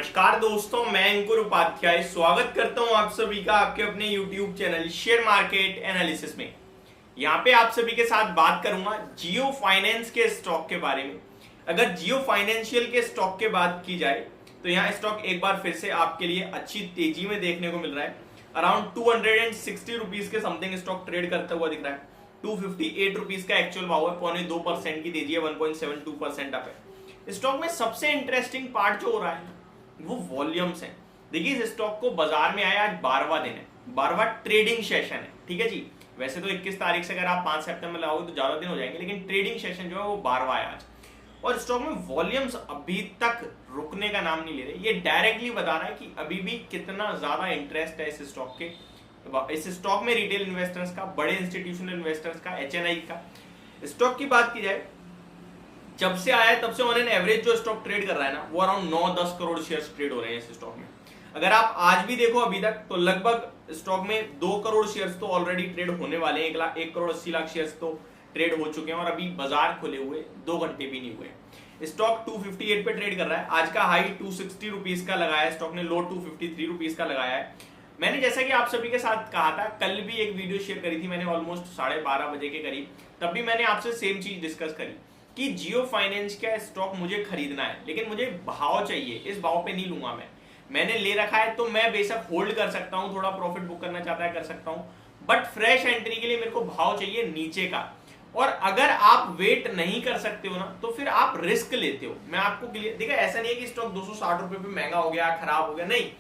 नमस्कार दोस्तों, मैं अंकुर उपाध्याय स्वागत करता हूं आप सभी का आपके अपने YouTube channel share market analysis में। यहां पे आप सभी के साथ बात करूंगा जियो फाइनेंस के स्टॉक के बारे में। अगर जियो फाइनेंशियल के स्टॉक के बात की जाए तो यहाँ स्टॉक एक बार फिर से आपके लिए अच्छी तेजी में देखने को मिल रहा है। अराउंड 260 रुपीज के समथिंग स्टॉक ट्रेड करता हुआ दिख रहा है। 258 रुपीज का एक्चुअल भाव है, 0.2% की तेजी है, 1.72% अप है। स्टॉक में सबसे इंटरेस्टिंग पार्ट जो हो रहा है वो वॉल्यूम्स हैं। देखिए इस स्टॉक को बाजार में आया आज 12वां दिन है, 12वां ट्रेडिंग सेशन है। ठीक है जी, वैसे तो 21 तारीख से अगर आप 5 सितंबर लगाओगे तो ज्यादा दिन हो जाएंगे, लेकिन ट्रेडिंग सेशन जो है वो 12वां है आज। और स्टॉक में वॉल्यूम्स अभी तक रुकने का नाम नहीं ले रहे। ये डायरेक्टली बता रहा है कि अभी भी कितना ज्यादा इंटरेस्ट है इस स्टॉक में रिटेल इन्वेस्टर्स का, बड़े इंस्टीट्यूशनल इन्वेस्टर्स का, HNI का। स्टॉक की बात की जाए जब से आया है तब से ऑन एन एवरेज जो स्टॉक ट्रेड कर रहा है ना वो अराउंड 9-10 करोड़ शेयर्स ट्रेड हो रहे हैं इस स्टॉक में। अगर आप आज भी देखो अभी तक तो लगभग स्टॉक में 2 करोड़ शेयर्स तो ऑलरेडी ट्रेड होने वाले हैं। 1 करोड़ 80 लाख शेयर्स तो ट्रेड हो चुके हैं और अभी बाजार खुले हुए 2 घंटे भी नहीं हुए। स्टॉक 258 पे ट्रेड कर रहा है। आज का हाई 260 रुपीज का लगाया है स्टॉक ने, लो 253 रुपीज का लगाया है। मैंने जैसा कि आप सभी के साथ कहा था, कल भी एक वीडियो शेयर करी थी मैंने ऑलमोस्ट 12:30 बजे के करीब, तब भी मैंने आपसे सेम चीज डिस्कस करी कि जियो फाइनेंस का स्टॉक मुझे खरीदना है, लेकिन मुझे भाव चाहिए, इस भाव पे नहीं लूंगा। मैंने ले रखा है तो मैं बेशक होल्ड कर सकता हूं, थोड़ा प्रॉफिट बुक करना चाहता है कर सकता हूं, बट फ्रेश एंट्री के लिए मेरे को भाव चाहिए नीचे का। और अगर आप वेट नहीं कर सकते हो ना तो फिर आप रिस्क लेते हो। मैं आपको क्लियर देखा, ऐसा नहीं है कि स्टॉक 260 रुपए पे महंगा हो गया, खराब हो गया, नहीं।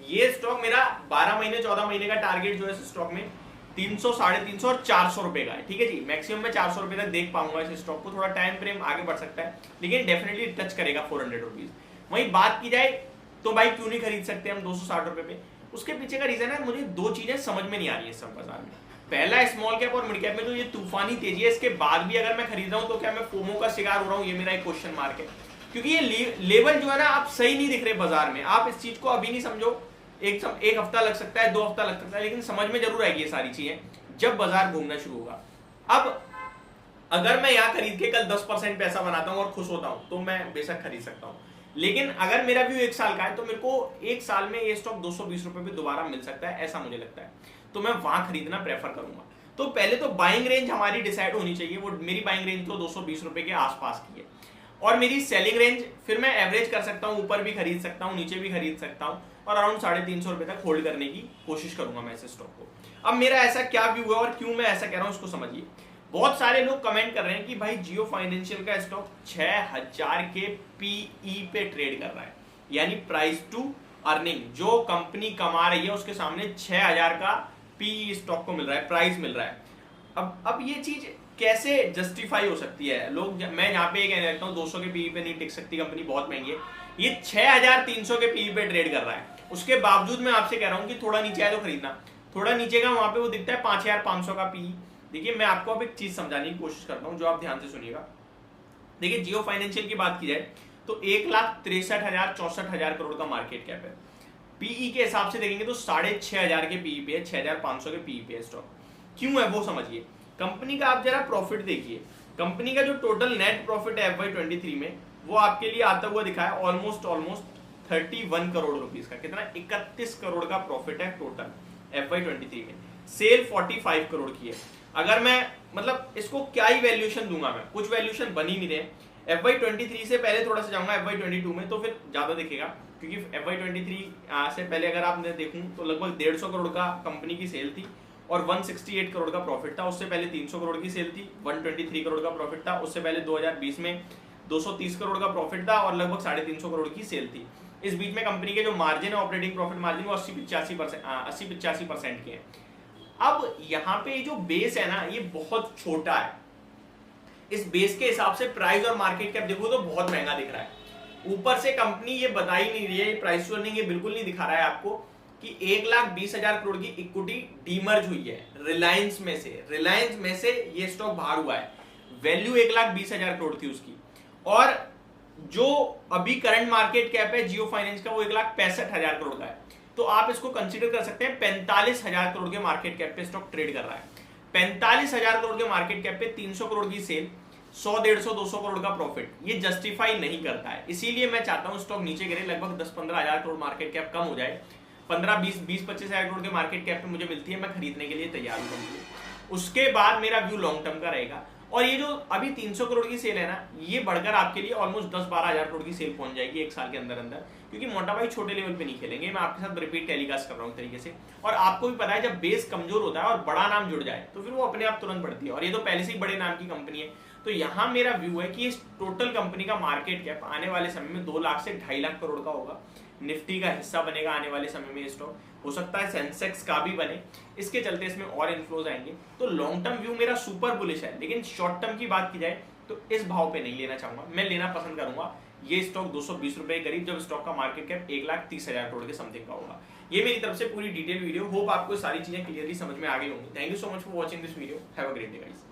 ये स्टॉक मेरा 12 महीने 14 महीने का टारगेट जो है इस स्टॉक में 300, 350 और 400 रुपए का है। ठीक है जी, मैक्सिमम मैं 400 रुपए तक देख पाऊंगा इस स्टॉक को। थोड़ा टाइम फ्रेम आगे बढ़ सकता है लेकिन डेफिनेटली टच करेगा 400 रुपीज। वहीं बात की जाए तो भाई क्यों नहीं खरीद सकते हम 260 रुपए पे, उसके पीछे का रीजन है मुझे 2 चीजें समझ में नहीं आ रही है सब बाजार में। पहला, स्मॉल कैप और मिड कैप में जो ये तूफानी तेजी है, इसके बाद भी अगर मैं खरीद रहा हूं तो क्या मैं फोमो का शिकार हो रहा हूं, ये मेरा एक क्वेश्चन मार्क है। क्योंकि ये लेवल जो है ना आप सही नहीं दिख रहे बाजार में। आप इस चीज को अभी नहीं समझो, एक हफ्ता लग सकता है, 2 हफ्ता लग सकता है, लेकिन समझ में जरूर आएगी ये सारी चीजें जब बाजार घूमना शुरू होगा। अब अगर मैं यहां खरीद के कल 10% पैसा बनाता हूं और खुश होता हूं तो मैं बेशक खरीद सकता हूं, लेकिन अगर मेरा व्यू 1 साल का है तो मेरे को 1 साल में ये स्टॉक 220 रुपए पे दोबारा मिल सकता है, ऐसा मुझे लगता है। तो मैं वहां खरीदना प्रेफर करूंगा। तो पहले तो बाइंग रेंज हमारी डिसाइड होनी चाहिए। वो मेरी बाइंग रेंज तो 220 रुपए के आसपास की है और मेरी सेलिंग रेंज फिर मैं एवरेज कर सकता हूं, ऊपर भी खरीद सकता हूं, नीचे भी खरीद सकता हूं और अराउंड 350 रुपए तक होल्ड करने की कोशिश करूंगा मैं इस स्टॉक को। अब मेरा ऐसा क्या व्यू है और क्यों मैं ऐसा कह रहा हूं उसको समझिए। बहुत सारे लोग कमेंट कर रहे हैं कि भाई जियो फाइनेंशियल का स्टॉक 6000 के पीई पे ट्रेड कर रहा है, यानी प्राइस टू अर्निंग जो कंपनी कमा रही है उसके सामने 6000 का पीई स्टॉक को मिल रहा है, प्राइस मिल रहा है। अब ये चीज कैसे जस्टिफाई हो सकती है? लोग, मैं यहाँ पे कहने लगता हूँ 200 के पीई पे नहीं टिक सकती कंपनी, बहुत महंगी है। ये 6300 के पीई पे ट्रेड कर रहा है, उसके बावजूद मैं आपसे कह रहा हूँ कि थोड़ा नीचे आए तो खरीदना। थोड़ा नीचे का वहां पे वो दिखता है 5500 का पीई। देखिए मैं आपको अब एक चीज समझाने की कोशिश करता हूं जो आप ध्यान से सुनिएगा। देखिए जियो फाइनेंशियल की बात की जाए तो 1,63,000 64,000 करोड़ का मार्केट कैप है। पीई के हिसाब से देखेंगे तो 6500 के पीई पे है, 6500 के पीई पे है स्टॉक। क्यों है वो समझिए। कंपनी का आप जरा प्रॉफिट देखिए, कंपनी का जो टोटल नेट प्रॉफिट है FY23 में वो आपके लिए आता हुआ दिखा है ऑलमोस्ट 31 करोड़ रुपीज का। कितना? 31 करोड़ का प्रॉफिट है टोटल FY23 में। सेल 45 करोड़ की है। अगर मैं मतलब इसको क्या ही वैल्यूएशन दूंगा, मैं कुछ वैल्यूएशन बन ही नहीं रहे। FY23 से पहले थोड़ा सा जाऊंगा FY22 में तो फिर ज्यादा दिखेगा, क्योंकि FY23 से पहले अगर आपने देखूं तो लगभग 150 करोड़ का कंपनी की सेल थी और 168 करोड़ का प्रॉफिट था। उससे पहले 300 करोड़ की सेल थी, 123 करोड़ का प्रॉफिट था। उससे पहले 2020 में 230 करोड़ का प्रॉफिट था और लगभग 350 करोड़ की सेल थी। इस बीच में कंपनी के जो मार्जिन है, ऑपरेटिंग प्रॉफिट मार्जिन, वो 80-85% के हैं। अब यहाँ पे जो बेस है ना ये बहुत छोटा है। इस बेस के हिसाब से प्राइस और मार्केट कैप देखो तो बहुत महंगा दिख रहा है। ऊपर से कंपनी ये बता ही नहीं रही है, प्राइस टू अर्निंग ये बिल्कुल नहीं दिखा रहा है आपको कि 1,20,000 करोड़ की इक्विटी डीमर्ज हुई है रिलायंस में से ये स्टॉक बाहर हुआ है। वैल्यू 1,20,000 करोड़ थी उसकी, और जो अभी करंट मार्केट कैप है जियो फाइनेंस का वो 1,65,000 करोड़ का है। तो आप इसको कंसीडर कर सकते हैं 45,000 करोड़ के मार्केट कैप पे स्टॉक ट्रेड कर रहा है। 45,000 करोड़ के मार्केट कैप पे 300 करोड़ की सेल, 100, 150, 200 करोड़ का प्रॉफिट ये जस्टिफाई नहीं करता है। इसीलिए मैं चाहता हूं स्टॉक नीचे गिरे, लगभग 10-15 हजार करोड़ मार्केट कैप कम हो जाए, 15-20-25 हजार करोड़ के मार्केट कैप पे मुझे मिलती है, मैं खरीदने के लिए तैयार हूं। उसके बाद मेरा व्यू लॉन्ग टर्म का रहेगा। और ये जो अभी 300 करोड़ की सेल है ना, ये बढ़कर आपके लिए ऑलमोस्ट 10-12 हजार करोड़ की सेल पहुंच जाएगी एक साल के अंदर अंदर, क्योंकि मोटा भाई छोटे लेवल पे नहीं खेलेंगे। मैं आपके साथ रिपीट टेलीकास्ट कर रहा हूँ तरीके से। और आपको भी पता है जब बेस कमजोर होता है और बड़ा नाम जुड़ जाए तो फिर वो अपने आप तुरंत बढ़ती है, और ये तो पहले से ही बड़े नाम की कंपनी है। तो यहाँ मेरा व्यू है कि इस टोटल कंपनी का मार्केट कैप आने वाले समय में 2 लाख से 2.5 लाख करोड़ का होगा। निफ्टी का हिस्सा बनेगा आने वाले समय में स्टॉक, हो सकता है सेंसेक्स का भी बने, इसके चलते इसमें और इन्फ्लोज आएंगे। तो लॉन्ग टर्म व्यू मेरा सुपर बुलिश है, लेकिन शॉर्ट टर्म की बात की जाए तो इस भाव पे नहीं लेना चाहूंगा। मैं लेना पसंद करूंगा ये स्टॉक 220 रुपए करीब, जब स्टॉक का मार्केट कैप 1,30,000 करोड़ के समथिंग का होगा। ये मेरी तरफ से पूरी डिटेल वीडियो, होप आपको सारी चीजें क्लियरली समझ में आ गई होंगी। Thank you so much for watching this video, have a great day guys.